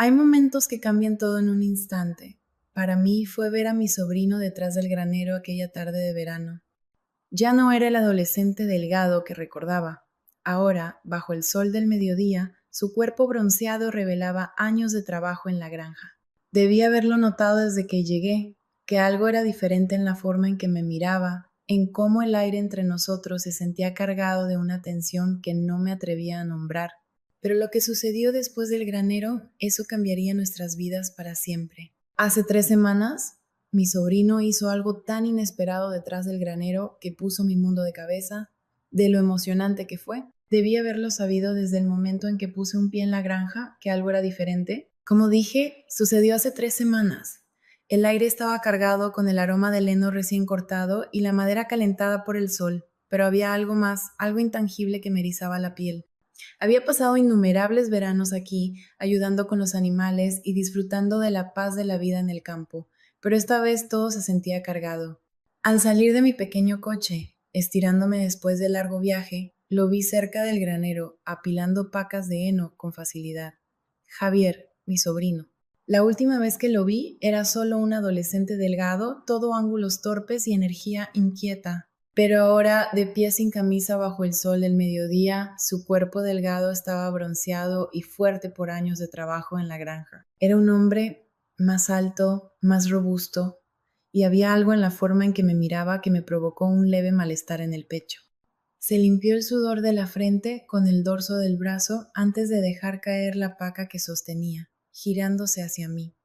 Hay momentos que cambian todo en un instante. Para mí fue ver a mi sobrino detrás del granero aquella tarde de verano. Ya no era el adolescente delgado que recordaba. Ahora, bajo el sol del mediodía, su cuerpo bronceado revelaba años de trabajo en la granja. Debí haberlo notado desde que llegué, que algo era diferente en la forma en que me miraba, en cómo el aire entre nosotros se sentía cargado de una tensión que no me atrevía a nombrar. Pero lo que sucedió después del granero, eso cambiaría nuestras vidas para siempre. Hace 3 semanas, mi sobrino hizo algo tan inesperado detrás del granero que puso mi mundo de cabeza, de lo emocionante que fue. Debí haberlo sabido desde el momento en que puse un pie en la granja, que algo era diferente. Como dije, sucedió hace 3 semanas. El aire estaba cargado con el aroma del heno recién cortado y la madera calentada por el sol, pero había algo más, algo intangible que me erizaba la piel. Había pasado innumerables veranos aquí, ayudando con los animales y disfrutando de la paz de la vida en el campo, pero esta vez todo se sentía cargado. Al salir de mi pequeño coche, estirándome después del largo viaje, lo vi cerca del granero, apilando pacas de heno con facilidad. Javier, mi sobrino. La última vez que lo vi era solo un adolescente delgado, todo ángulos torpes y energía inquieta. Pero ahora, de pie sin camisa bajo el sol del mediodía, su cuerpo delgado estaba bronceado y fuerte por años de trabajo en la granja. Era un hombre más alto, más robusto, y había algo en la forma en que me miraba que me provocó un leve malestar en el pecho. Se limpió el sudor de la frente con el dorso del brazo antes de dejar caer la paca que sostenía, girándose hacia mí.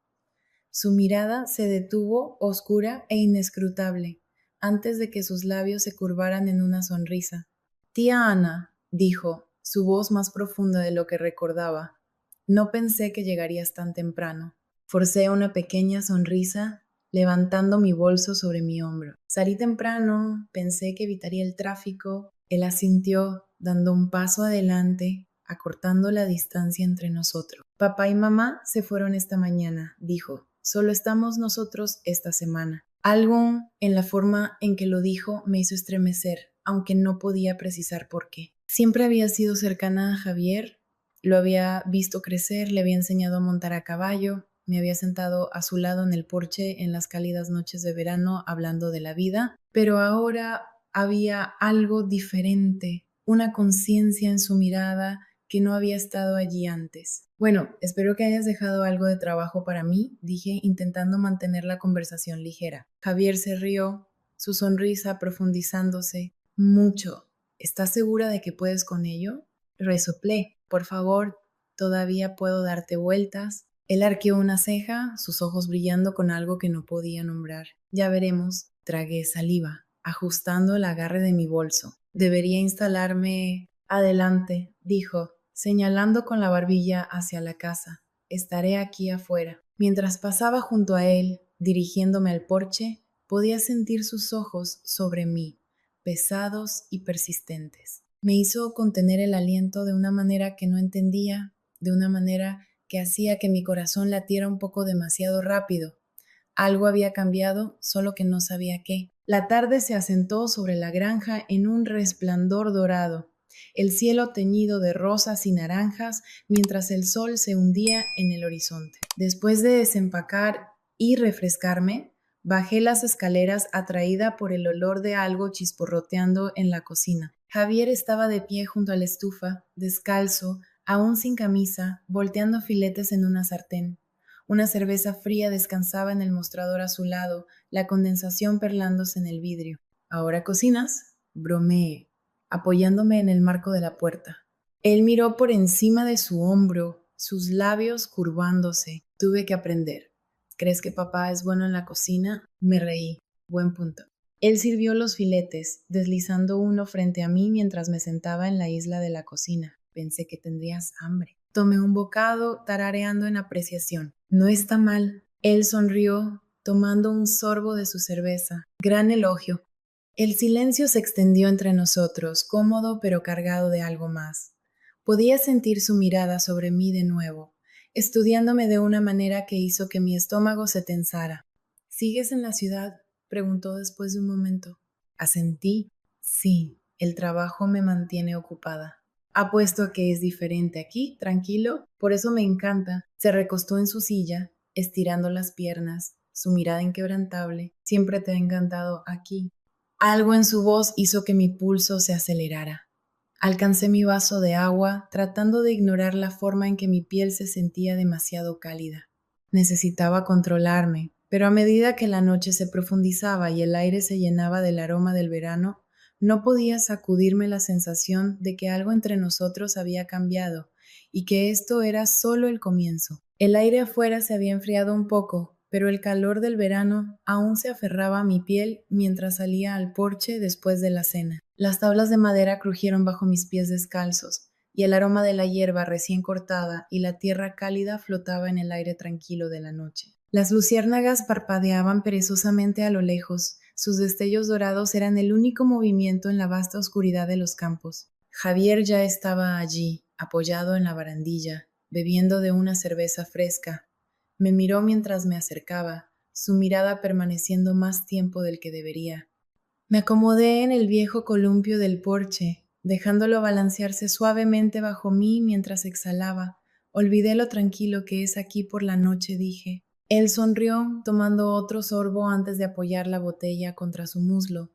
Su mirada se detuvo oscura e inescrutable, antes de que sus labios se curvaran en una sonrisa. Tía Ana, dijo, su voz más profunda de lo que recordaba. No pensé que llegarías tan temprano. Forcé una pequeña sonrisa, levantando mi bolso sobre mi hombro. Salí temprano, pensé que evitaría el tráfico. Él asintió, dando un paso adelante, acortando la distancia entre nosotros. Papá y mamá se fueron esta mañana, dijo. Solo estamos nosotros esta semana. Algo en la forma en que lo dijo me hizo estremecer, aunque no podía precisar por qué. Siempre había sido cercana a Javier, lo había visto crecer, le había enseñado a montar a caballo, me había sentado a su lado en el porche en las cálidas noches de verano hablando de la vida, pero ahora había algo diferente, una conciencia en su mirada que no había estado allí antes. Bueno, espero que hayas dejado algo de trabajo para mí, dije, intentando mantener la conversación ligera. Javier se rió, su sonrisa profundizándose. Mucho. ¿Estás segura de que puedes con ello? Resoplé. Por favor, todavía puedo darte vueltas. Él arqueó una ceja, sus ojos brillando con algo que no podía nombrar. Ya veremos. Tragué saliva, ajustando el agarre de mi bolso. Debería instalarme. Adelante, dijo, señalando con la barbilla hacia la casa. Estaré aquí afuera. Mientras pasaba junto a él, dirigiéndome al porche, podía sentir sus ojos sobre mí, pesados y persistentes. Me hizo contener el aliento de una manera que no entendía, de una manera que hacía que mi corazón latiera un poco demasiado rápido. Algo había cambiado, solo que no sabía qué. La tarde se asentó sobre la granja en un resplandor dorado, el cielo teñido de rosas y naranjas mientras el sol se hundía en el horizonte. Después de desempacar y refrescarme, bajé las escaleras atraída por el olor de algo chisporroteando en la cocina. Javier estaba de pie junto a la estufa, descalzo, aún sin camisa, volteando filetes en una sartén. Una cerveza fría descansaba en el mostrador a su lado, la condensación perlándose en el vidrio. ¿Ahora cocinas? Bromeé, apoyándome en el marco de la puerta. Él miró por encima de su hombro, sus labios curvándose. Tuve que aprender. ¿Crees que papá es bueno en la cocina? Me reí. Buen punto. Él sirvió los filetes, deslizando uno frente a mí mientras me sentaba en la isla de la cocina. Pensé que tendrías hambre. Tomé un bocado, tarareando en apreciación. No está mal. Él sonrió, tomando un sorbo de su cerveza. Gran elogio. El silencio se extendió entre nosotros, cómodo pero cargado de algo más. Podía sentir su mirada sobre mí de nuevo, estudiándome de una manera que hizo que mi estómago se tensara. ¿Sigues en la ciudad? Preguntó después de un momento. Asentí. Sí, el trabajo me mantiene ocupada. Apuesto a que es diferente aquí, tranquilo. Por eso me encanta. Se recostó en su silla, estirando las piernas, su mirada inquebrantable. Siempre te ha encantado aquí. Algo en su voz hizo que mi pulso se acelerara. Alcancé mi vaso de agua, tratando de ignorar la forma en que mi piel se sentía demasiado cálida. Necesitaba controlarme, pero a medida que la noche se profundizaba y el aire se llenaba del aroma del verano, no podía sacudirme la sensación de que algo entre nosotros había cambiado y que esto era solo el comienzo. El aire afuera se había enfriado un poco, pero el calor del verano aún se aferraba a mi piel mientras salía al porche después de la cena. Las tablas de madera crujieron bajo mis pies descalzos, y el aroma de la hierba recién cortada y la tierra cálida flotaba en el aire tranquilo de la noche. Las luciérnagas parpadeaban perezosamente a lo lejos. Sus destellos dorados eran el único movimiento en la vasta oscuridad de los campos. Javier ya estaba allí, apoyado en la barandilla, bebiendo de una cerveza fresca. Me miró mientras me acercaba, su mirada permaneciendo más tiempo del que debería. Me acomodé en el viejo columpio del porche, dejándolo balancearse suavemente bajo mí mientras exhalaba. Olvidé lo tranquilo que es aquí por la noche, dije. Él sonrió, tomando otro sorbo antes de apoyar la botella contra su muslo.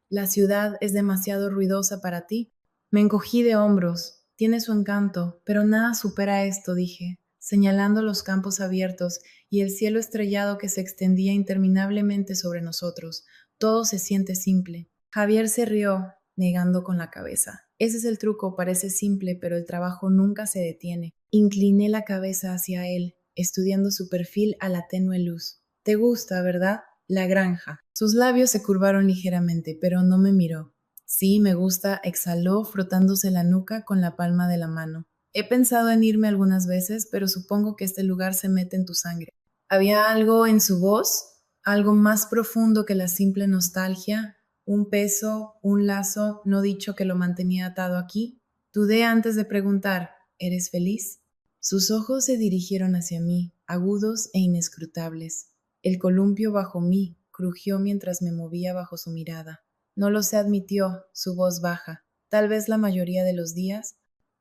La ciudad es demasiado ruidosa para ti. Me encogí de hombros. Tiene su encanto, pero nada supera esto, dije, señalando los campos abiertos y el cielo estrellado que se extendía interminablemente sobre nosotros. Todo se siente simple. Javier se rió, negando con la cabeza. Ese es el truco, parece simple, pero el trabajo nunca se detiene. Incliné la cabeza hacia él, estudiando su perfil a la tenue luz. ¿Te gusta, verdad? La granja. Sus labios se curvaron ligeramente, pero no me miró. Sí, me gusta, exhaló, frotándose la nuca con la palma de la mano. He pensado en irme algunas veces, pero supongo que este lugar se mete en tu sangre. Había algo en su voz, algo más profundo que la simple nostalgia, un peso, un lazo no dicho que lo mantenía atado aquí. Dudé antes de preguntar, ¿eres feliz? Sus ojos se dirigieron hacia mí, agudos e inescrutables. El columpio bajo mí crujió mientras me movía bajo su mirada. No lo sé, admitió, su voz baja. Tal vez la mayoría de los días.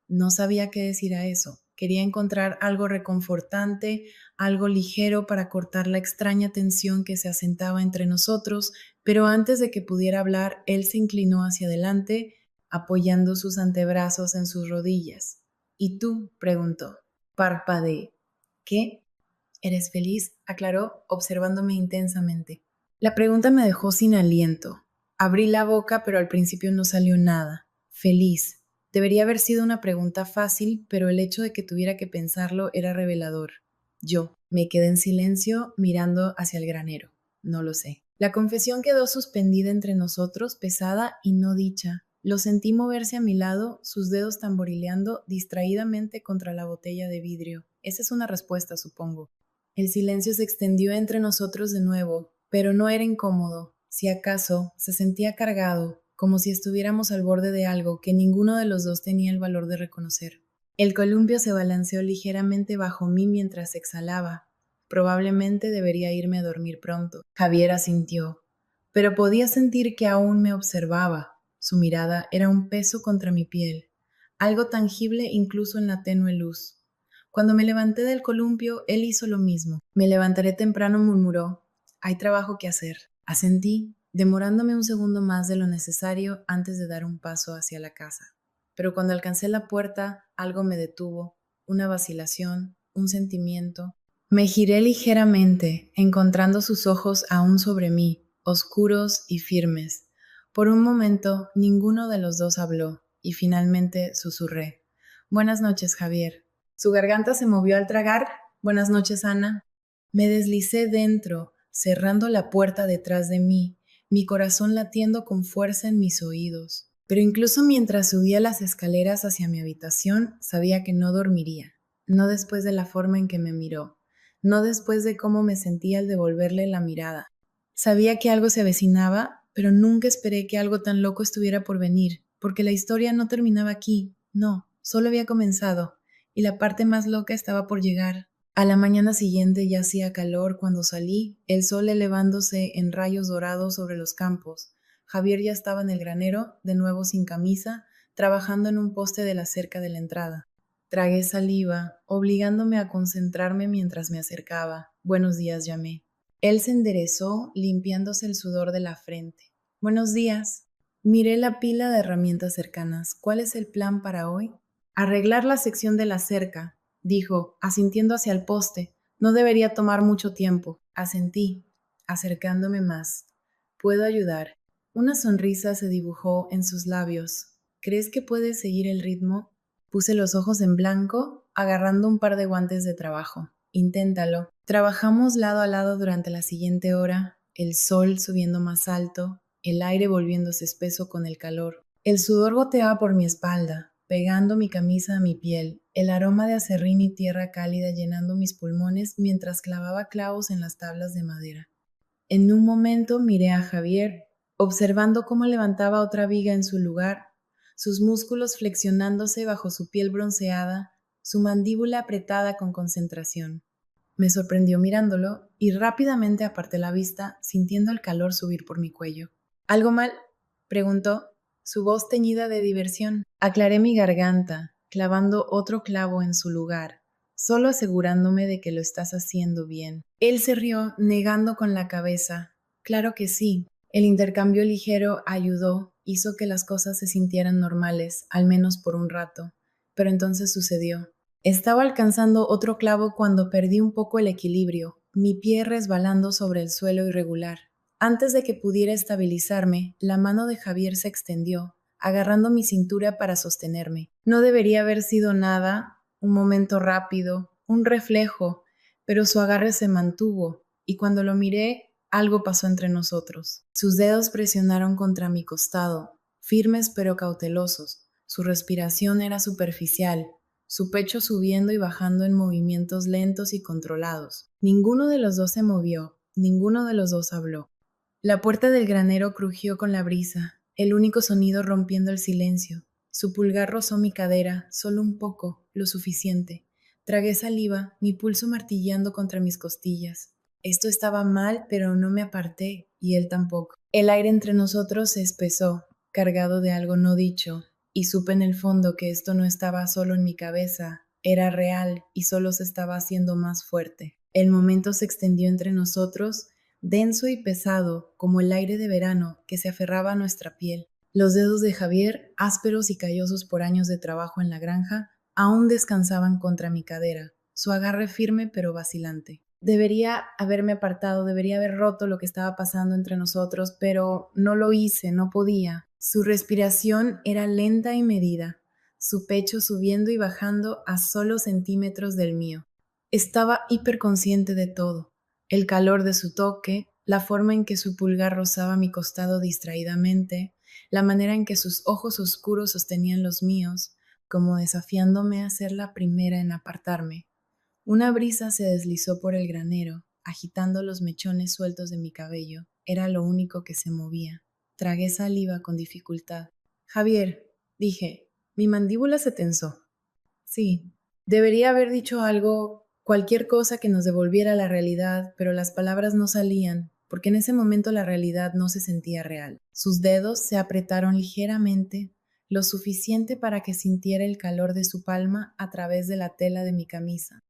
No sabía qué decir a eso. Quería encontrar algo reconfortante, algo ligero para cortar la extraña tensión que se asentaba entre nosotros, pero antes de que pudiera hablar, él se inclinó hacia adelante, apoyando sus antebrazos en sus rodillas. ¿Y tú? Preguntó. Parpadeé. ¿Qué? ¿Eres feliz? Aclaró, observándome intensamente. La pregunta me dejó sin aliento. Abrí la boca, pero al principio no salió nada. Feliz. Debería haber sido una pregunta fácil, pero el hecho de que tuviera que pensarlo era revelador. Yo me quedé en silencio mirando hacia el granero. No lo sé. La confesión quedó suspendida entre nosotros, pesada y no dicha. Lo sentí moverse a mi lado, sus dedos tamborileando distraídamente contra la botella de vidrio. Esa es una respuesta, supongo. El silencio se extendió entre nosotros de nuevo, pero no era incómodo. Si acaso, se sentía cargado, como si estuviéramos al borde de algo que ninguno de los dos tenía el valor de reconocer. El columpio se balanceó ligeramente bajo mí mientras exhalaba. Probablemente debería irme a dormir pronto. Javier asintió, pero podía sentir que aún me observaba. Su mirada era un peso contra mi piel, algo tangible incluso en la tenue luz. Cuando me levanté del columpio, él hizo lo mismo. Me levantaré temprano, murmuró. Hay trabajo que hacer. Asentí, demorándome un segundo más de lo necesario antes de dar un paso hacia la casa. Pero cuando alcancé la puerta, algo me detuvo, una vacilación, un sentimiento. Me giré ligeramente, encontrando sus ojos aún sobre mí, oscuros y firmes. Por un momento, ninguno de los dos habló, y finalmente susurré. Buenas noches, Javier. Su garganta se movió al tragar. Buenas noches, Ana. Me deslicé dentro, cerrando la puerta detrás de mí, mi corazón latiendo con fuerza en mis oídos. Pero incluso mientras subía las escaleras hacia mi habitación, sabía que no dormiría. No después de la forma en que me miró. No después de cómo me sentía al devolverle la mirada. Sabía que algo se avecinaba, pero nunca esperé que algo tan loco estuviera por venir, porque la historia no terminaba aquí. No, solo había comenzado. Y la parte más loca estaba por llegar. A la mañana siguiente ya hacía calor cuando salí, el sol elevándose en rayos dorados sobre los campos. Javier ya estaba en el granero, de nuevo sin camisa, trabajando en un poste de la cerca de la entrada. Tragué saliva, obligándome a concentrarme mientras me acercaba. Buenos días, llamé. Él se enderezó, limpiándose el sudor de la frente. Buenos días. Miré la pila de herramientas cercanas. ¿Cuál es el plan para hoy? Arreglar la sección de la cerca, dijo, asintiendo hacia el poste. No debería tomar mucho tiempo. Asentí, acercándome más. ¿Puedo ayudar? Una sonrisa se dibujó en sus labios. ¿Crees que puedes seguir el ritmo? Puse los ojos en blanco, agarrando un par de guantes de trabajo. Inténtalo. Trabajamos lado a lado durante la siguiente hora, el sol subiendo más alto, el aire volviéndose espeso con el calor. El sudor goteaba por mi espalda, pegando mi camisa a mi piel, el aroma de aserrín y tierra cálida llenando mis pulmones mientras clavaba clavos en las tablas de madera. En un momento miré a Javier, observando cómo levantaba otra viga en su lugar, sus músculos flexionándose bajo su piel bronceada, su mandíbula apretada con concentración. Me sorprendió mirándolo y rápidamente aparté la vista, sintiendo el calor subir por mi cuello. ¿Algo mal? Preguntó, su voz teñida de diversión. Aclaré mi garganta, clavando otro clavo en su lugar, solo asegurándome de que lo estás haciendo bien. Él se rió, negando con la cabeza. Claro que sí. El intercambio ligero ayudó, hizo que las cosas se sintieran normales, al menos por un rato. Pero entonces sucedió. Estaba alcanzando otro clavo cuando perdí un poco el equilibrio, mi pie resbalando sobre el suelo irregular. Antes de que pudiera estabilizarme, la mano de Javier se extendió, agarrando mi cintura para sostenerme. No debería haber sido nada, un momento rápido, un reflejo, pero su agarre se mantuvo, y cuando lo miré, algo pasó entre nosotros. Sus dedos presionaron contra mi costado, firmes pero cautelosos. Su respiración era superficial, su pecho subiendo y bajando en movimientos lentos y controlados. Ninguno de los dos se movió, ninguno de los dos habló. La puerta del granero crujió con la brisa, el único sonido rompiendo el silencio. Su pulgar rozó mi cadera, solo un poco, lo suficiente. Tragué saliva, mi pulso martilleando contra mis costillas. Esto estaba mal, pero no me aparté, y él tampoco. El aire entre nosotros se espesó, cargado de algo no dicho, y supe en el fondo que esto no estaba solo en mi cabeza, era real y solo se estaba haciendo más fuerte. El momento se extendió entre nosotros, denso y pesado como el aire de verano que se aferraba a nuestra piel. Los dedos de Javier, ásperos y callosos por años de trabajo en la granja, aún descansaban contra mi cadera, su agarre firme pero vacilante. Debería haberme apartado, debería haber roto lo que estaba pasando entre nosotros, pero no lo hice, no podía. Su respiración era lenta y medida, su pecho subiendo y bajando a solo centímetros del mío. Estaba hiperconsciente de todo, el calor de su toque, la forma en que su pulgar rozaba mi costado distraídamente, la manera en que sus ojos oscuros sostenían los míos, como desafiándome a ser la primera en apartarme. Una brisa se deslizó por el granero, agitando los mechones sueltos de mi cabello. Era lo único que se movía. Tragué saliva con dificultad. Javier, dije, mi mandíbula se tensó. Sí, debería haber dicho algo, cualquier cosa que nos devolviera a la realidad, pero las palabras no salían, porque en ese momento la realidad no se sentía real. Sus dedos se apretaron ligeramente, lo suficiente para que sintiera el calor de su palma a través de la tela de mi camisa.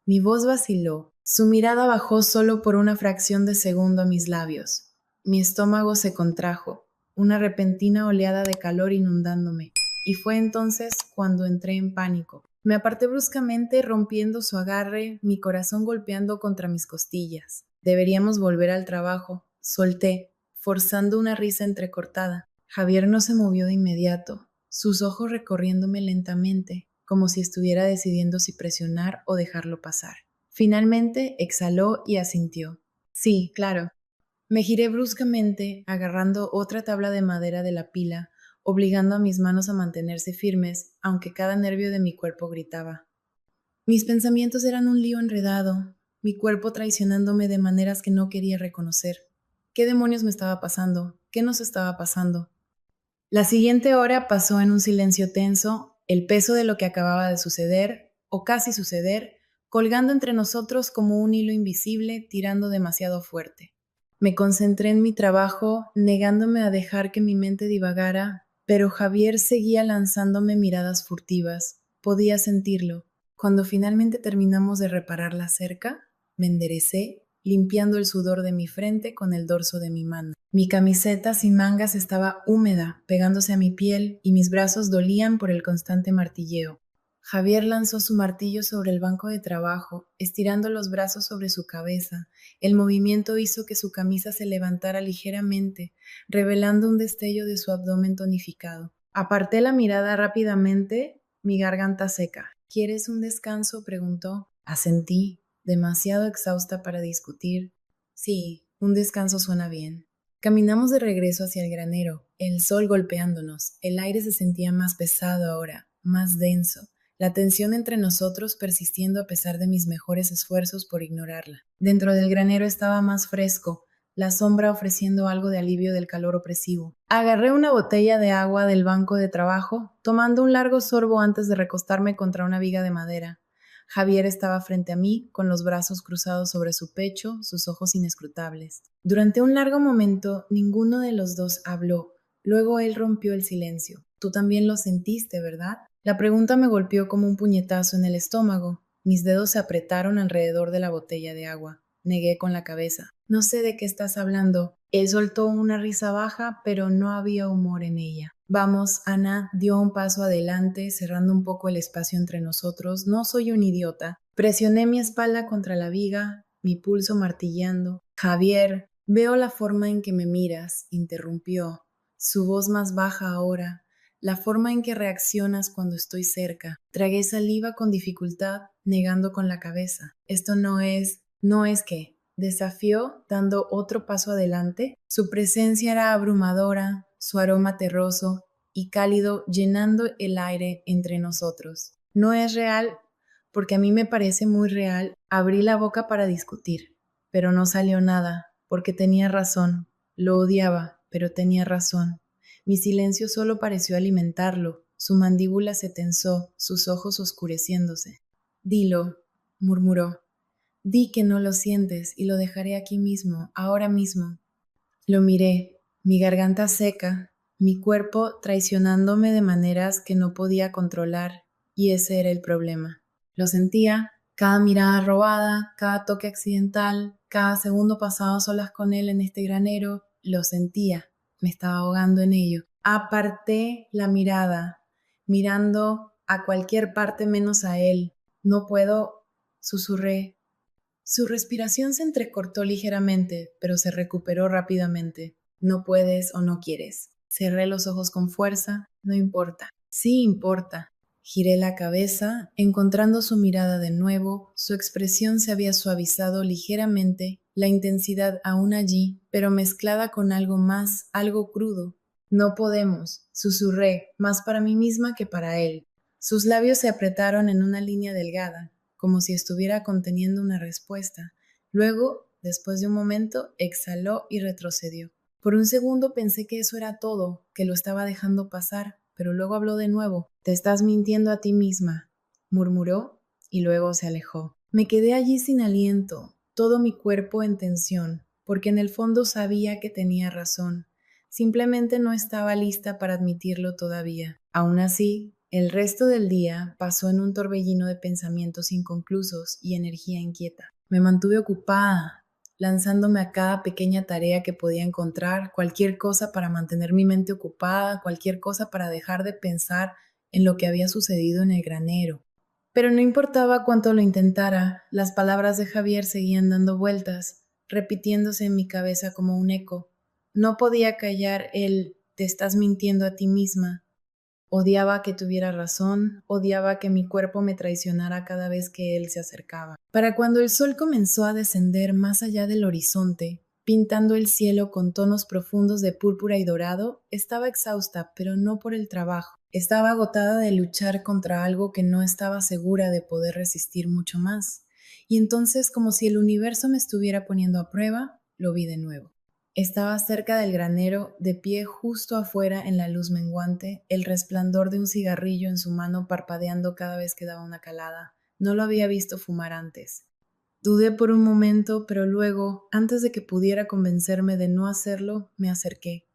Mi voz vaciló. Su mirada bajó solo por una fracción de segundo a mis labios. Mi estómago se contrajo, una repentina oleada de calor inundándome, y fue entonces cuando entré en pánico. Me aparté bruscamente, rompiendo su agarre, mi corazón golpeando contra mis costillas. Deberíamos volver al trabajo. Solté, forzando una risa entrecortada. Javier no se movió de inmediato, sus ojos recorriéndome lentamente, como si estuviera decidiendo si presionar o dejarlo pasar. Finalmente exhaló y asintió. Sí, claro. Me giré bruscamente, agarrando otra tabla de madera de la pila, obligando a mis manos a mantenerse firmes, aunque cada nervio de mi cuerpo gritaba. Mis pensamientos eran un lío enredado, mi cuerpo traicionándome de maneras que no quería reconocer. ¿Qué demonios me estaba pasando? ¿Qué nos estaba pasando? La siguiente hora pasó en un silencio tenso, el peso de lo que acababa de suceder, o casi suceder, colgando entre nosotros como un hilo invisible, tirando demasiado fuerte. Me concentré en mi trabajo, negándome a dejar que mi mente divagara, Pero Javier seguía lanzándome miradas furtivas. Podía sentirlo. Cuando finalmente terminamos de reparar la cerca, me enderecé, limpiando el sudor de mi frente con el dorso de mi mano. Mi camiseta sin mangas estaba húmeda, pegándose a mi piel, y mis brazos dolían por el constante martilleo. Javier lanzó su martillo sobre el banco de trabajo, estirando los brazos sobre su cabeza. El movimiento hizo que su camisa se levantara ligeramente, revelando un destello de su abdomen tonificado. Aparté la mirada rápidamente, mi garganta seca. ¿Quieres un descanso?, preguntó. Asentí, demasiado exhausta para discutir. Sí, un descanso suena bien. Caminamos de regreso hacia el granero, el sol golpeándonos. El aire se sentía más pesado ahora, más denso. La tensión entre nosotros persistiendo a pesar de mis mejores esfuerzos por ignorarla. Dentro del granero estaba más fresco, la sombra ofreciendo algo de alivio del calor opresivo. Agarré una botella de agua del banco de trabajo, tomando un largo sorbo antes de recostarme contra una viga de madera. Javier estaba frente a mí, con los brazos cruzados sobre su pecho, sus ojos inescrutables. Durante un largo momento, ninguno de los dos habló. Luego él rompió el silencio. Tú también lo sentiste, ¿verdad? La pregunta me golpeó como un puñetazo en el estómago. Mis dedos se apretaron alrededor de la botella de agua. Negué con la cabeza. No sé de qué estás hablando. Él soltó una risa baja, pero no había humor en ella. Vamos, Ana dio un paso adelante, cerrando un poco el espacio entre nosotros. No soy un idiota. Presioné mi espalda contra la viga, mi pulso martilleando. Javier, veo la forma en que me miras, interrumpió. Su voz más baja ahora. La forma en que reaccionas cuando estoy cerca. Tragué saliva con dificultad, negando con la cabeza. Esto no es que. Desafió, dando otro paso adelante. Su presencia era abrumadora, su aroma terroso y cálido, llenando el aire entre nosotros. No es real, porque a mí me parece muy real. Abrí la boca para discutir, pero no salió nada, porque tenía razón. Lo odiaba, pero tenía razón. Mi silencio solo pareció alimentarlo. Su mandíbula se tensó, sus ojos oscureciéndose. Dilo, murmuró. Di que no lo sientes y lo dejaré aquí mismo, ahora mismo. Lo miré, mi garganta seca, mi cuerpo traicionándome de maneras que no podía controlar, y ese era el problema. Lo sentía, cada mirada robada, cada toque accidental, cada segundo pasado a solas con él en este granero, lo sentía, me estaba ahogando en ello. Aparté la mirada, mirando a cualquier parte menos a él. No puedo, susurré. Su respiración se entrecortó ligeramente, pero se recuperó rápidamente. No puedes o no quieres. Cerré los ojos con fuerza. No importa. Sí importa. Giré la cabeza, encontrando su mirada de nuevo. Su expresión se había suavizado ligeramente, la intensidad aún allí, pero mezclada con algo más, algo crudo. No podemos, susurré, más para mí misma que para él. Sus labios se apretaron en una línea delgada, como si estuviera conteniendo una respuesta. Luego, después de un momento, exhaló y retrocedió. Por un segundo pensé que eso era todo, que lo estaba dejando pasar, pero luego habló de nuevo. Te estás mintiendo a ti misma, murmuró, y luego se alejó. Me quedé allí sin aliento, todo mi cuerpo en tensión, porque en el fondo sabía que tenía razón. Simplemente no estaba lista para admitirlo todavía. Aún así, el resto del día pasó en un torbellino de pensamientos inconclusos y energía inquieta. Me mantuve ocupada, lanzándome a cada pequeña tarea que podía encontrar, cualquier cosa para mantener mi mente ocupada, cualquier cosa para dejar de pensar en lo que había sucedido en el granero. Pero no importaba cuánto lo intentara, las palabras de Javier seguían dando vueltas, repitiéndose en mi cabeza como un eco. No podía callar el «te estás mintiendo a ti misma». Odiaba que tuviera razón, odiaba que mi cuerpo me traicionara cada vez que él se acercaba. Para cuando el sol comenzó a descender más allá del horizonte, pintando el cielo con tonos profundos de púrpura y dorado, estaba exhausta, pero no por el trabajo. Estaba agotada de luchar contra algo que no estaba segura de poder resistir mucho más. Y entonces, como si el universo me estuviera poniendo a prueba, lo vi de nuevo. Estaba cerca del granero, de pie justo afuera en la luz menguante, el resplandor de un cigarrillo en su mano parpadeando cada vez que daba una calada. No lo había visto fumar antes. Dudé por un momento, pero luego, antes de que pudiera convencerme de no hacerlo, me acerqué.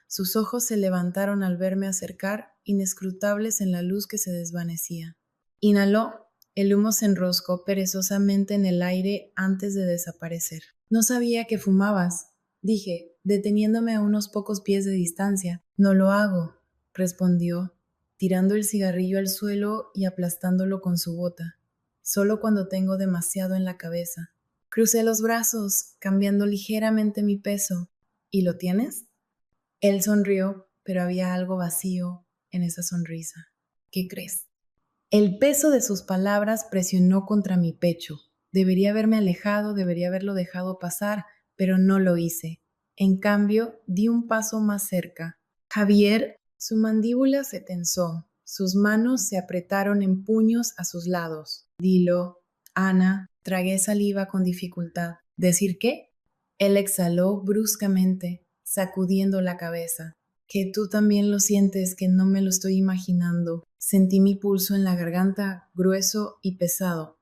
Sus ojos se levantaron al verme acercar, inescrutables en la luz que se desvanecía. Inhaló, el humo se enroscó perezosamente en el aire antes de desaparecer. No sabía que fumabas, dije, deteniéndome a unos pocos pies de distancia. No lo hago, respondió, tirando el cigarrillo al suelo y aplastándolo con su bota. Solo cuando tengo demasiado en la cabeza. Crucé los brazos, cambiando ligeramente mi peso. ¿Y lo tienes? Él sonrió, pero había algo vacío en esa sonrisa. ¿Qué crees? El peso de sus palabras presionó contra mi pecho. Debería haberme alejado, debería haberlo dejado pasar, pero no lo hice. En cambio, di un paso más cerca. Javier, su mandíbula se tensó, sus manos se apretaron en puños a sus lados. Dilo, Ana, tragué saliva con dificultad. ¿Decir qué? Él exhaló bruscamente, sacudiendo la cabeza. Que tú también lo sientes, que no me lo estoy imaginando. Sentí mi pulso en la garganta, grueso y pesado.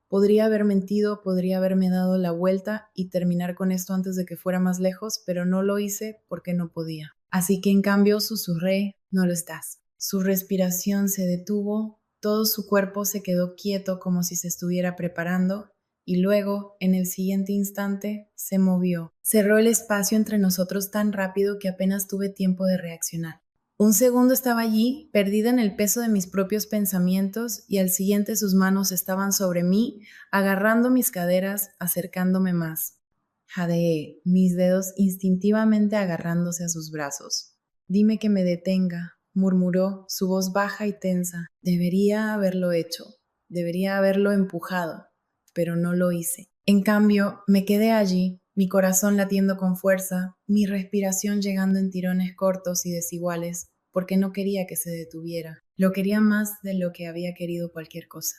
Podría haber mentido, podría haberme dado la vuelta y terminar con esto antes de que fuera más lejos, pero no lo hice porque no podía. Así que en cambio susurré, no lo estás. Su respiración se detuvo, todo su cuerpo se quedó quieto como si se estuviera preparando y luego, en el siguiente instante, se movió. Cerró el espacio entre nosotros tan rápido que apenas tuve tiempo de reaccionar. Un segundo estaba allí, perdida en el peso de mis propios pensamientos, y al siguiente sus manos estaban sobre mí, agarrando mis caderas, acercándome más. Jadeé, mis dedos instintivamente agarrándose a sus brazos. Dime que me detenga, murmuró, su voz baja y tensa. Debería haberlo hecho, debería haberlo empujado, pero no lo hice. En cambio, me quedé allí, mi corazón latiendo con fuerza, mi respiración llegando en tirones cortos y desiguales, porque no quería que se detuviera. Lo quería más de lo que había querido cualquier cosa.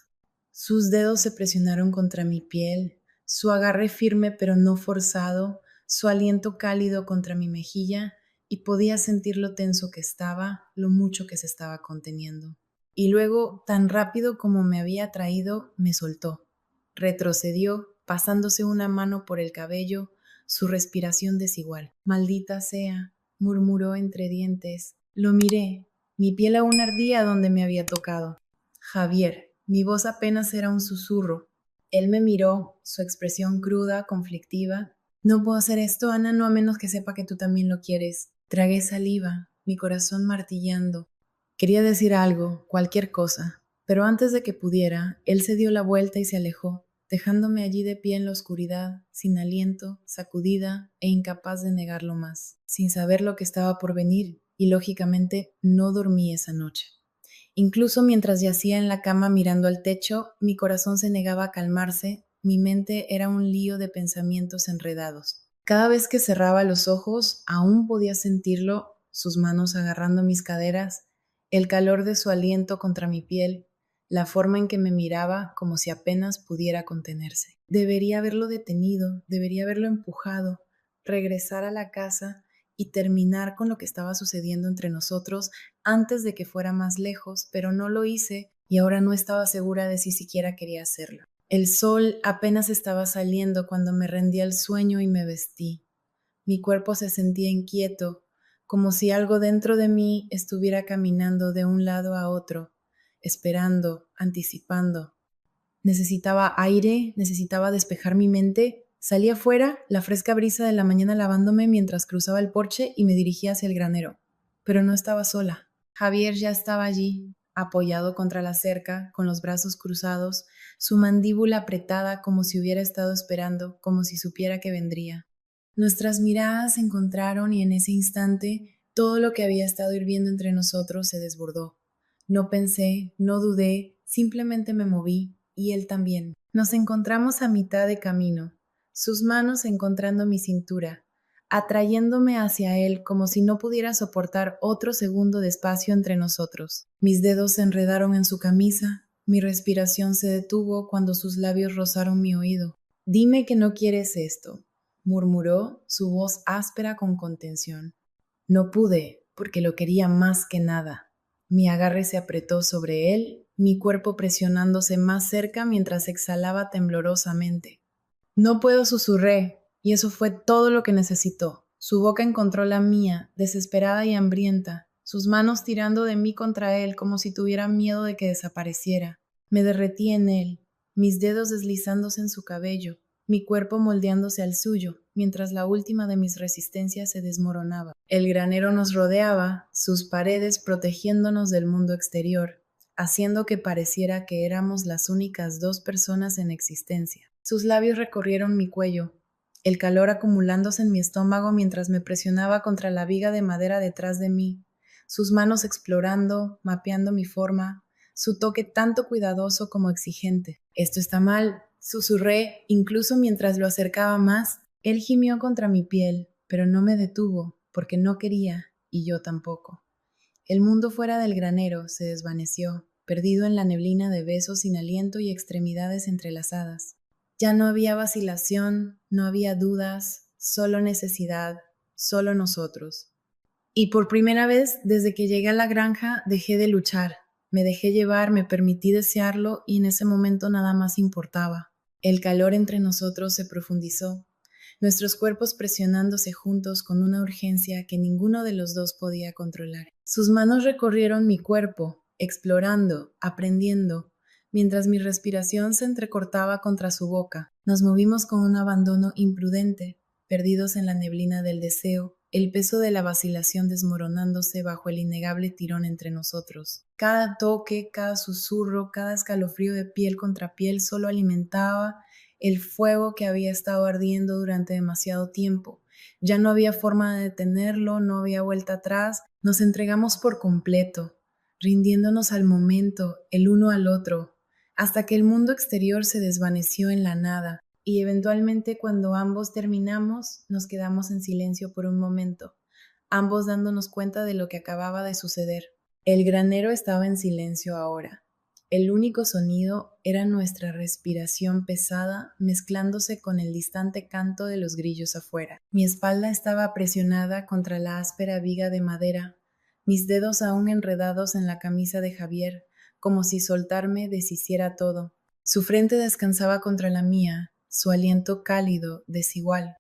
Sus dedos se presionaron contra mi piel, su agarre firme pero no forzado, su aliento cálido contra mi mejilla, y podía sentir lo tenso que estaba, lo mucho que se estaba conteniendo. Y luego, tan rápido como me había traído, me soltó. Retrocedió, pasándose una mano por el cabello, su respiración desigual. Maldita sea, murmuró entre dientes. Lo miré. Mi piel aún ardía donde me había tocado. Javier, mi voz apenas era un susurro. Él me miró, su expresión cruda, conflictiva. No puedo hacer esto, Ana, no a menos que sepa que tú también lo quieres. Tragué saliva, mi corazón martillando. Quería decir algo, cualquier cosa, pero antes de que pudiera, él se dio la vuelta y se alejó, dejándome allí de pie en la oscuridad, sin aliento, sacudida e incapaz de negarlo más, sin saber lo que estaba por venir, y lógicamente no dormí esa noche. Incluso mientras yacía en la cama mirando al techo, mi corazón se negaba a calmarse, mi mente era un lío de pensamientos enredados. Cada vez que cerraba los ojos, aún podía sentirlo, sus manos agarrando mis caderas, el calor de su aliento contra mi piel, la forma en que me miraba como si apenas pudiera contenerse. Debería haberlo detenido, debería haberlo empujado, regresar a la casa y terminar con lo que estaba sucediendo entre nosotros antes de que fuera más lejos, pero no lo hice y ahora no estaba segura de si siquiera quería hacerlo. El sol apenas estaba saliendo cuando me rendí al sueño y me vestí. Mi cuerpo se sentía inquieto, como si algo dentro de mí estuviera caminando de un lado a otro, esperando, anticipando. Necesitaba aire, necesitaba despejar mi mente. Salí afuera, la fresca brisa de la mañana lavándome mientras cruzaba el porche y me dirigía hacia el granero. Pero no estaba sola. Javier ya estaba allí, apoyado contra la cerca, con los brazos cruzados, su mandíbula apretada como si hubiera estado esperando, como si supiera que vendría. Nuestras miradas se encontraron y en ese instante todo lo que había estado hirviendo entre nosotros se desbordó. No pensé, no dudé, simplemente me moví, y él también. Nos encontramos a mitad de camino, sus manos encontrando mi cintura, atrayéndome hacia él como si no pudiera soportar otro segundo de espacio entre nosotros. Mis dedos se enredaron en su camisa, mi respiración se detuvo cuando sus labios rozaron mi oído. Dime que no quieres esto, murmuró, su voz áspera con contención. No pude, porque lo quería más que nada. Mi agarre se apretó sobre él, mi cuerpo presionándose más cerca mientras exhalaba temblorosamente. No puedo, susurré, y eso fue todo lo que necesitó. Su boca encontró la mía, desesperada y hambrienta, sus manos tirando de mí contra él como si tuviera miedo de que desapareciera. Me derretí en él, mis dedos deslizándose en su cabello, mi cuerpo moldeándose al suyo, mientras la última de mis resistencias se desmoronaba. El granero nos rodeaba, sus paredes protegiéndonos del mundo exterior, haciendo que pareciera que éramos las únicas dos personas en existencia. Sus labios recorrieron mi cuello, el calor acumulándose en mi estómago mientras me presionaba contra la viga de madera detrás de mí, sus manos explorando, mapeando mi forma, su toque tanto cuidadoso como exigente. Esto está mal, susurré, incluso mientras lo acercaba más. Él gimió contra mi piel, pero no me detuvo, porque no quería, y yo tampoco. El mundo fuera del granero se desvaneció, perdido en la neblina de besos sin aliento y extremidades entrelazadas. Ya no había vacilación, no había dudas, solo necesidad, solo nosotros. Y por primera vez, desde que llegué a la granja, dejé de luchar. Me dejé llevar, me permití desearlo y en ese momento nada más importaba. El calor entre nosotros se profundizó, nuestros cuerpos presionándose juntos con una urgencia que ninguno de los dos podía controlar. Sus manos recorrieron mi cuerpo, explorando, aprendiendo, mientras mi respiración se entrecortaba contra su boca. Nos movimos con un abandono imprudente, perdidos en la neblina del deseo, el peso de la vacilación desmoronándose bajo el innegable tirón entre nosotros. Cada toque, cada susurro, cada escalofrío de piel contra piel solo alimentaba el fuego que había estado ardiendo durante demasiado tiempo. Ya no había forma de detenerlo, no había vuelta atrás. Nos entregamos por completo, rindiéndonos al momento, el uno al otro, hasta que el mundo exterior se desvaneció en la nada. Y eventualmente cuando ambos terminamos, nos quedamos en silencio por un momento, ambos dándonos cuenta de lo que acababa de suceder. El granero estaba en silencio ahora. El único sonido era nuestra respiración pesada mezclándose con el distante canto de los grillos afuera. Mi espalda estaba presionada contra la áspera viga de madera, mis dedos aún enredados en la camisa de Javier, como si soltarme deshiciera todo. Su frente descansaba contra la mía, su aliento cálido, desigual.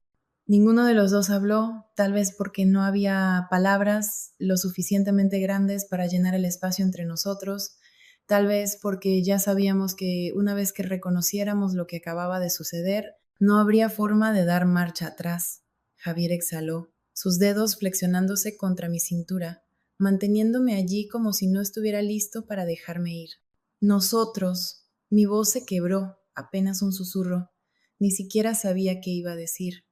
Ninguno de los dos habló, tal vez porque no había palabras lo suficientemente grandes para llenar el espacio entre nosotros, tal vez porque ya sabíamos que una vez que reconociéramos lo que acababa de suceder, no habría forma de dar marcha atrás. Javier exhaló, sus dedos flexionándose contra mi cintura, manteniéndome allí como si no estuviera listo para dejarme ir. Nosotros. Mi voz se quebró, apenas un susurro. Ni siquiera sabía qué iba a decir.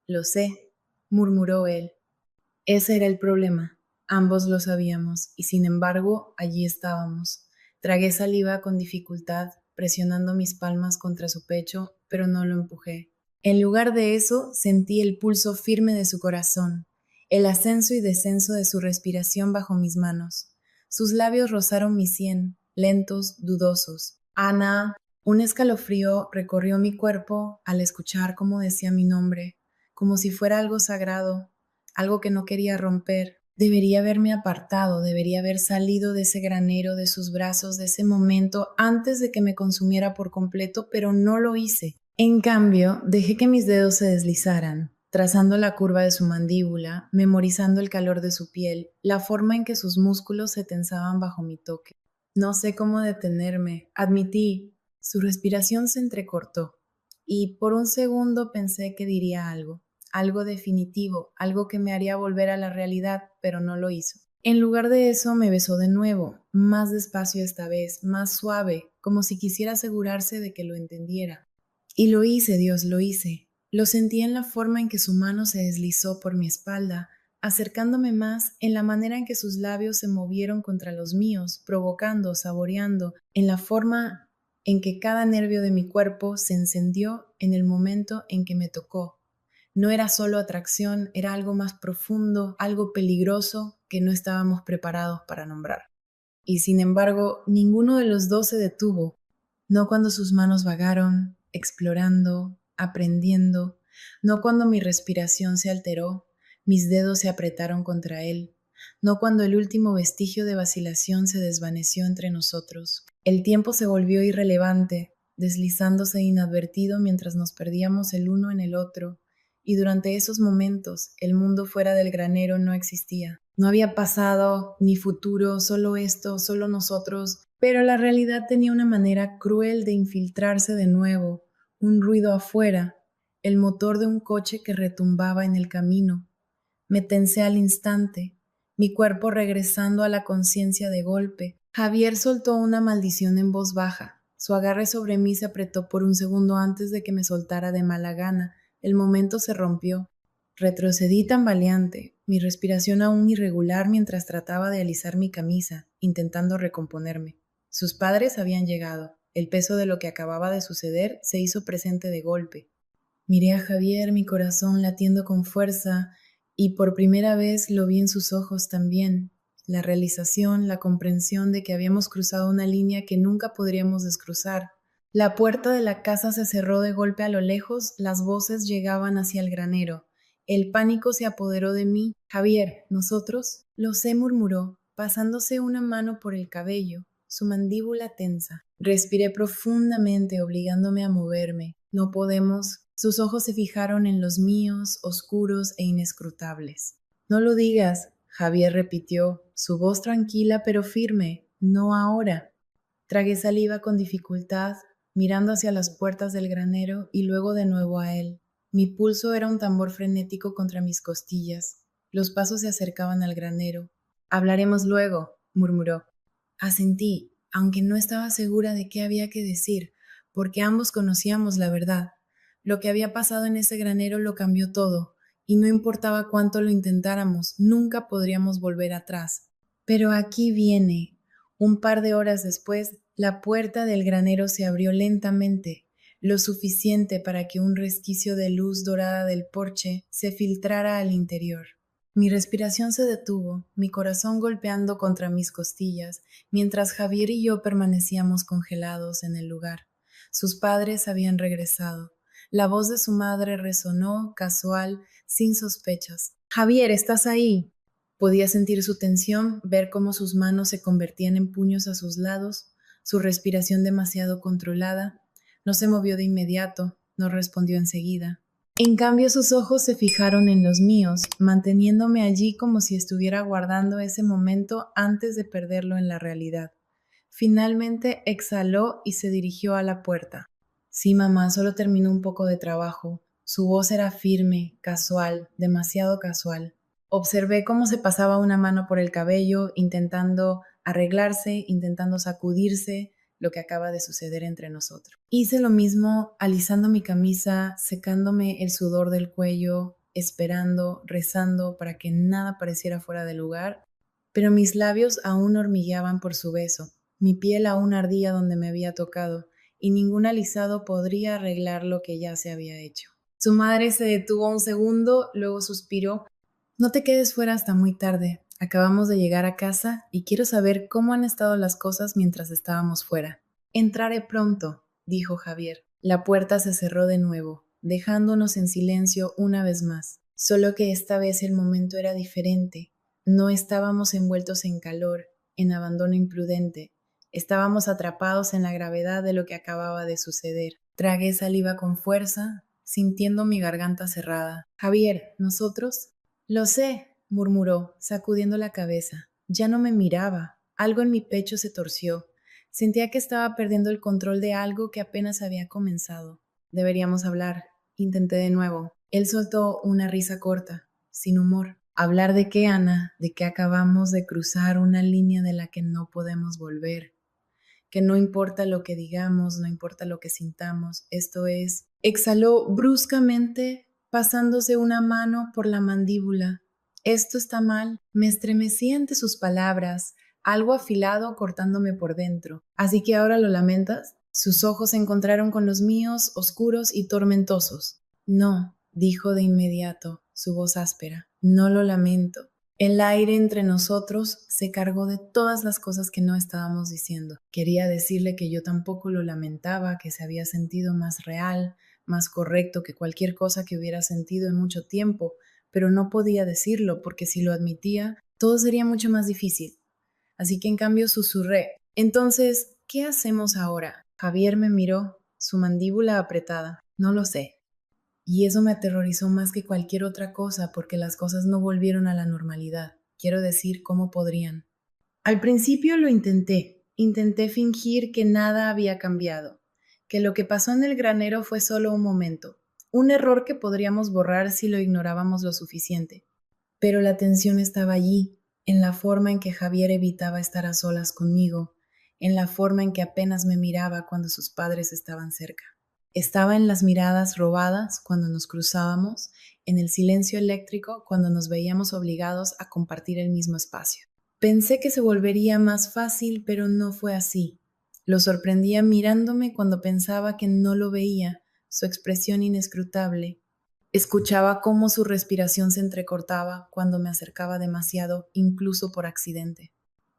Lo sé, murmuró él. Ese era el problema. Ambos lo sabíamos, y sin embargo, allí estábamos. Tragué saliva con dificultad, presionando mis palmas contra su pecho, pero no lo empujé. En lugar de eso, sentí el pulso firme de su corazón, el ascenso y descenso de su respiración bajo mis manos. Sus labios rozaron mi sien, lentos, dudosos. Ana. Un escalofrío recorrió mi cuerpo al escuchar cómo decía mi nombre, como si fuera algo sagrado, algo que no quería romper. Debería haberme apartado, debería haber salido de ese granero, de sus brazos, de ese momento, antes de que me consumiera por completo, pero no lo hice. En cambio, dejé que mis dedos se deslizaran, trazando la curva de su mandíbula, memorizando el calor de su piel, la forma en que sus músculos se tensaban bajo mi toque. No sé cómo detenerme, admití. Su respiración se entrecortó, y por un segundo pensé que diría algo definitivo, algo que me haría volver a la realidad, pero no lo hizo. En lugar de eso, me besó de nuevo, más despacio esta vez, más suave, como si quisiera asegurarse de que lo entendiera. Y lo hice, Dios, lo hice. Lo sentí en la forma en que su mano se deslizó por mi espalda, acercándome más, en la manera en que sus labios se movieron contra los míos, provocando, saboreando, en la forma en que cada nervio de mi cuerpo se encendió en el momento en que me tocó. No era solo atracción, era algo más profundo, algo peligroso que no estábamos preparados para nombrar. Y sin embargo, ninguno de los dos se detuvo, no cuando sus manos vagaron, explorando, aprendiendo, no cuando mi respiración se alteró, mis dedos se apretaron contra él, no cuando el último vestigio de vacilación se desvaneció entre nosotros. El tiempo se volvió irrelevante, deslizándose inadvertido mientras nos perdíamos el uno en el otro, y durante esos momentos el mundo fuera del granero no existía. No había pasado ni futuro, solo esto, solo nosotros, pero la realidad tenía una manera cruel de infiltrarse de nuevo, un ruido afuera, el motor de un coche que retumbaba en el camino. Me tensé al instante, mi cuerpo regresando a la conciencia de golpe. Javier soltó una maldición en voz baja. Su agarre sobre mí se apretó por un segundo antes de que me soltara de mala gana. El momento se rompió. Retrocedí tambaleante, mi respiración aún irregular mientras trataba de alisar mi camisa, intentando recomponerme. Sus padres habían llegado. El peso de lo que acababa de suceder se hizo presente de golpe. Miré a Javier, mi corazón latiendo con fuerza, y por primera vez lo vi en sus ojos también. La realización, la comprensión de que habíamos cruzado una línea que nunca podríamos descruzar. La puerta de la casa se cerró de golpe a lo lejos, las voces llegaban hacia el granero. El pánico se apoderó de mí. Javier, ¿nosotros? Lo sé, murmuró, pasándose una mano por el cabello, su mandíbula tensa. Respiré profundamente, obligándome a moverme. No podemos. Sus ojos se fijaron en los míos, oscuros e inescrutables. No lo digas, Javier repitió, su voz tranquila pero firme. No ahora. Tragué saliva con dificultad, mirando hacia las puertas del granero y luego de nuevo a él. Mi pulso era un tambor frenético contra mis costillas. Los pasos se acercaban al granero. Hablaremos luego, murmuró. Asentí, aunque no estaba segura de qué había que decir, porque ambos conocíamos la verdad. Lo que había pasado en ese granero lo cambió todo, y no importaba cuánto lo intentáramos, nunca podríamos volver atrás. Pero aquí viene. Un par de horas después, la puerta del granero se abrió lentamente, lo suficiente para que un resquicio de luz dorada del porche se filtrara al interior. Mi respiración se detuvo, mi corazón golpeando contra mis costillas, mientras Javier y yo permanecíamos congelados en el lugar. Sus padres habían regresado. La voz de su madre resonó, casual, sin sospechas. Javier, ¿estás ahí? Podía sentir su tensión, ver cómo sus manos se convertían en puños a sus lados, su respiración demasiado controlada. No se movió de inmediato, no respondió enseguida. En cambio, sus ojos se fijaron en los míos, manteniéndome allí como si estuviera guardando ese momento antes de perderlo en la realidad. Finalmente exhaló y se dirigió a la puerta. Sí, mamá, solo terminó un poco de trabajo. Su voz era firme, casual, demasiado casual. Observé cómo se pasaba una mano por el cabello, intentando arreglarse, intentando sacudirse lo que acaba de suceder entre nosotros. Hice lo mismo, alisando mi camisa, secándome el sudor del cuello, esperando, rezando para que nada pareciera fuera de lugar, pero mis labios aún hormigueaban por su beso, mi piel aún ardía donde me había tocado, y ningún alisado podría arreglar lo que ya se había hecho. Su madre se detuvo un segundo, luego suspiró. No te quedes fuera hasta muy tarde. Acabamos de llegar a casa y quiero saber cómo han estado las cosas mientras estábamos fuera. Entraré pronto, dijo Javier. La puerta se cerró de nuevo, dejándonos en silencio una vez más. Solo que esta vez el momento era diferente. No estábamos envueltos en calor, en abandono imprudente. Estábamos atrapados en la gravedad de lo que acababa de suceder. Tragué saliva con fuerza, sintiendo mi garganta cerrada. Javier, ¿nosotros? Lo sé, murmuró, sacudiendo la cabeza. Ya no me miraba. Algo en mi pecho se torció. Sentía que estaba perdiendo el control de algo que apenas había comenzado. Deberíamos hablar. Intenté de nuevo. Él soltó una risa corta, sin humor. ¿Hablar de qué, Ana? De que acabamos de cruzar una línea de la que no podemos volver. Que no importa lo que digamos, no importa lo que sintamos. Esto es... Exhaló bruscamente, pasándose una mano por la mandíbula. Esto está mal. Me estremecí ante sus palabras, algo afilado cortándome por dentro. ¿Así que ahora lo lamentas? Sus ojos se encontraron con los míos, oscuros y tormentosos. No, dijo de inmediato, su voz áspera. No lo lamento. El aire entre nosotros se cargó de todas las cosas que no estábamos diciendo. Quería decirle que yo tampoco lo lamentaba, que se había sentido más real, más correcto que cualquier cosa que hubiera sentido en mucho tiempo, pero no podía decirlo porque si lo admitía, todo sería mucho más difícil. Así que en cambio susurré. Entonces, ¿qué hacemos ahora? Javier me miró, su mandíbula apretada. No lo sé. Y eso me aterrorizó más que cualquier otra cosa porque las cosas no volvieron a la normalidad. Quiero decir, ¿cómo podrían? Al principio lo intenté fingir que nada había cambiado, que lo que pasó en el granero fue solo un momento, un error que podríamos borrar si lo ignorábamos lo suficiente. Pero la tensión estaba allí, en la forma en que Javier evitaba estar a solas conmigo, en la forma en que apenas me miraba cuando sus padres estaban cerca. Estaba en las miradas robadas cuando nos cruzábamos, en el silencio eléctrico cuando nos veíamos obligados a compartir el mismo espacio. Pensé que se volvería más fácil, pero no fue así. Lo sorprendía mirándome cuando pensaba que no lo veía, su expresión inescrutable. Escuchaba cómo su respiración se entrecortaba cuando me acercaba demasiado, incluso por accidente.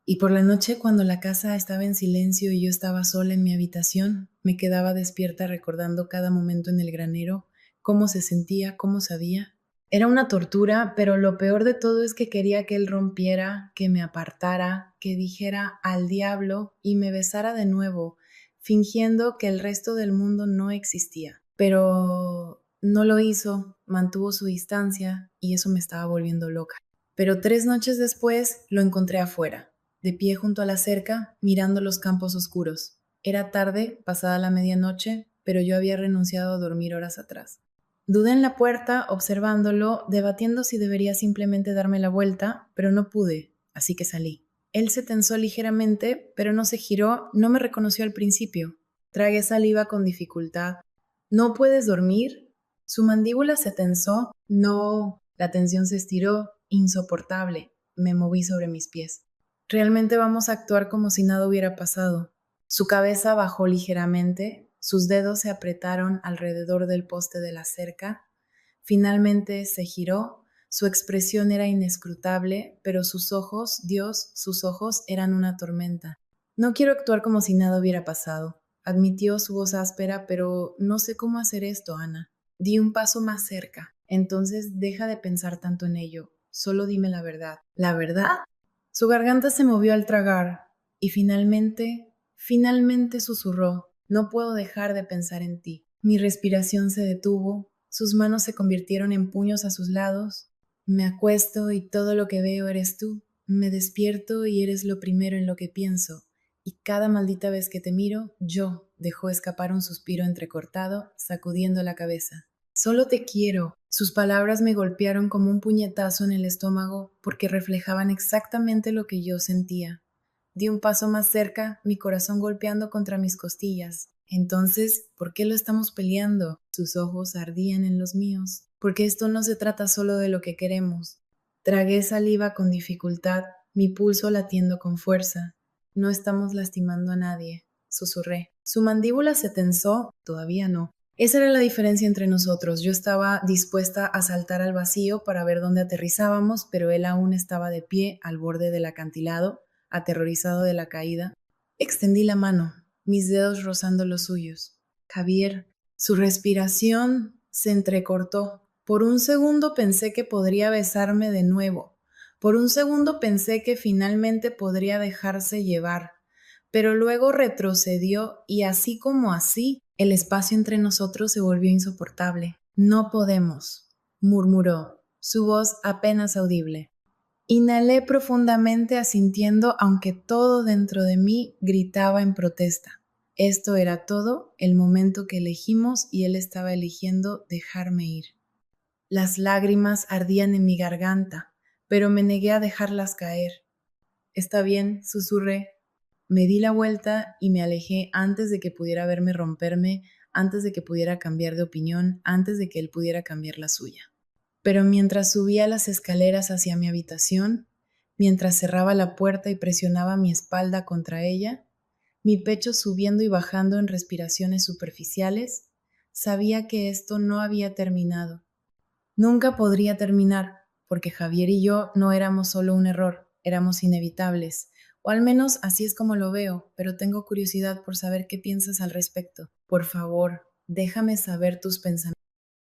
Y por la noche, cuando la casa estaba en silencio y yo estaba sola en mi habitación, me quedaba despierta recordando cada momento en el granero, cómo se sentía, cómo sabía. Era una tortura, pero lo peor de todo es que quería que él rompiera, que me apartara, que dijera al diablo y me besara de nuevo, fingiendo que el resto del mundo no existía. Pero no lo hizo, mantuvo su distancia y eso me estaba volviendo loca. Pero 3 noches después lo encontré afuera, de pie junto a la cerca, mirando los campos oscuros. Era tarde, pasada la medianoche, pero yo había renunciado a dormir horas atrás. Dudé en la puerta, observándolo, debatiendo si debería simplemente darme la vuelta, pero no pude, así que salí. Él se tensó ligeramente, pero no se giró, no me reconoció al principio. Tragué saliva con dificultad. ¿No puedes dormir? Su mandíbula se tensó. No. La tensión se estiró. Insoportable. Me moví sobre mis pies. Realmente vamos a actuar como si nada hubiera pasado. Su cabeza bajó ligeramente, sus dedos se apretaron alrededor del poste de la cerca. Finalmente se giró. Su expresión era inescrutable, pero sus ojos, Dios, sus ojos eran una tormenta. No quiero actuar como si nada hubiera pasado, admitió su voz áspera, pero no sé cómo hacer esto, Ana. Di un paso más cerca. Entonces deja de pensar tanto en ello. Solo dime la verdad. ¿La verdad? Su garganta se movió al tragar y finalmente susurró, no puedo dejar de pensar en ti. Mi respiración se detuvo, sus manos se convirtieron en puños a sus lados. Me acuesto y todo lo que veo eres tú. Me despierto y eres lo primero en lo que pienso. Y cada maldita vez que te miro, yo dejó escapar un suspiro entrecortado, sacudiendo la cabeza. Solo te quiero. Sus palabras me golpearon como un puñetazo en el estómago porque reflejaban exactamente lo que yo sentía. Di un paso más cerca, mi corazón golpeando contra mis costillas. Entonces, ¿por qué lo estamos peleando? Sus ojos ardían en los míos. Porque esto no se trata solo de lo que queremos. Tragué saliva con dificultad, mi pulso latiendo con fuerza. No estamos lastimando a nadie, susurré. Su mandíbula se tensó, todavía no. Esa era la diferencia entre nosotros. Yo estaba dispuesta a saltar al vacío para ver dónde aterrizábamos, pero él aún estaba de pie al borde del acantilado, aterrorizado de la caída. Extendí la mano, mis dedos rozando los suyos. Javier, su respiración se entrecortó. Por un segundo pensé que podría besarme de nuevo. Por un segundo pensé que finalmente podría dejarse llevar. Pero luego retrocedió y así como así, el espacio entre nosotros se volvió insoportable. No podemos, murmuró, su voz apenas audible. Inhalé profundamente asintiendo, aunque todo dentro de mí gritaba en protesta. Esto era todo el momento que elegimos y él estaba eligiendo dejarme ir. Las lágrimas ardían en mi garganta, pero me negué a dejarlas caer. Está bien, susurré. Me di la vuelta y me alejé antes de que pudiera verme romperme, antes de que pudiera cambiar de opinión, antes de que él pudiera cambiar la suya. Pero mientras subía las escaleras hacia mi habitación, mientras cerraba la puerta y presionaba mi espalda contra ella, mi pecho subiendo y bajando en respiraciones superficiales, sabía que esto no había terminado. Nunca podría terminar, porque Javier y yo no éramos solo un error, éramos inevitables, o al menos así es como lo veo, pero tengo curiosidad por saber qué piensas al respecto. Por favor, déjame saber tus pensamientos.